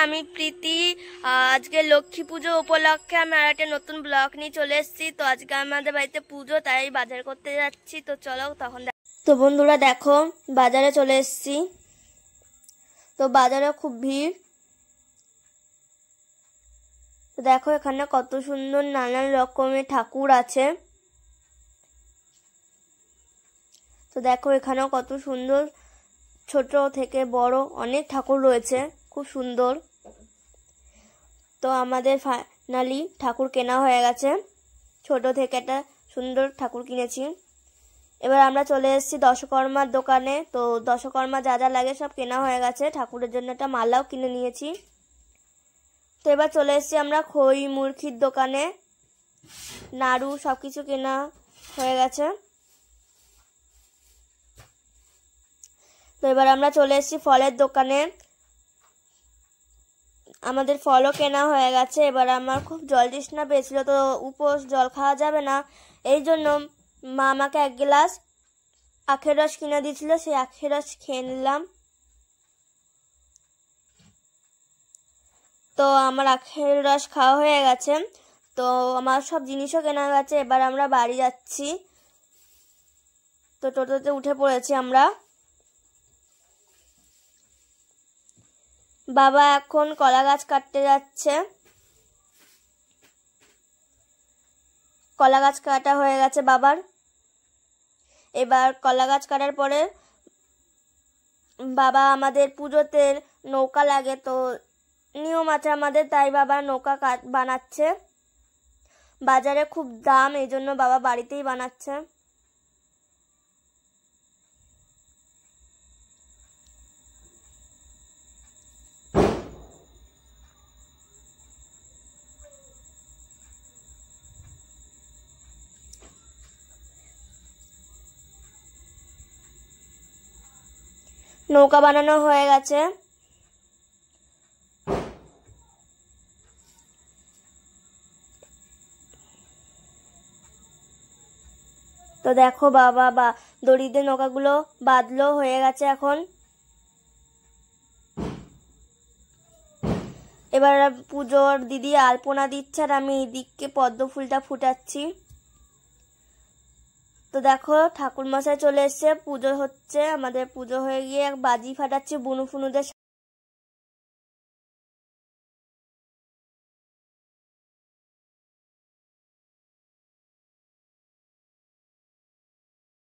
আমি প্রীতি। আজকে লক্ষ্মী পুজো উপলক্ষে আমি আর একটা নতুন ব্লগ নিয়ে চলে এসেছি। তো আজকে আমাদের বাড়িতে পুজো, তাই বাজার করতে যাচ্ছি। তো চলো তখন। তো বন্ধুরা দেখো, বাজারে চলে এসেছি। তো বাজারে খুব ভিড়। তো দেখো এখানে কত সুন্দর নানান রকমের ঠাকুর আছে। তো দেখো এখানেও কত সুন্দর, ছোট থেকে বড় অনেক ঠাকুর রয়েছে, খুব সুন্দর। তো আমাদের ফাইনালি ঠাকুর কেনা হয়ে গেছে। ছোট থেকে একটা সুন্দর ঠাকুর কিনেছি। এবার আমরা চলে এসেছি দশকর্মার দোকানে। তো দশকর্মা যা যা লাগে সব কেনা হয়ে গেছে। ঠাকুরের জন্য একটা মালাও কিনে নিয়েছি। তো এবার চলে এসেছি আমরা খই মুরগির দোকানে। নাড়ু সব কিছু কেনা হয়ে গেছে। তো এবার আমরা চলে এসেছি ফলের দোকানে। আমাদের ফলও কেনা হয়ে গেছে। এবার আমার খুব জল তৃষ্ণা পেয়েছিল, তো উপোস জল খাওয়া যাবে না, এই জন্য মা আমাকে 1 গ্লাস আখের রস কিনে দিয়েছিল। সেই আখের রস খেয়ে নিলাম। তো আমার আখের রস খাওয়া হয়ে গেছে। তো আমার সব জিনিসও কেনা গেছে। এবার আমরা বাড়ি যাচ্ছি। তো টোটোতে উঠে পড়েছি আমরা। বাবা এখন কলা গাছ কাটতে যাচ্ছে। কলা গাছ কাটা হয়ে গেছে বাবার। এবার কলা গাছ কাটার পরে বাবা আমাদের পুজোতে নৌকা লাগে, তো নিয়ম আছে আমাদের, তাই বাবা নৌকা বানাচ্ছে। বাজারে খুব দাম, এই জন্য বাবা বাড়িতেই বানাচ্ছে। নৌকা বানানো হয়ে গেছে। তো দেখো বাবা দড়িতে নৌকাগুলো বাঁধলো, হয়ে গেছে এখন। এবার পুজোর দিদি আলপনা দিচ্ছে, আর আমি এইদিকে পদ্ম ফুলটা ফুটাচ্ছি। তো দেখো ঠাকুর মশাই চলে এসছে, পুজো হচ্ছে। আমাদের পুজো হয়ে গিয়ে বাজি ফাটাচ্ছি বুনু ফুনুদের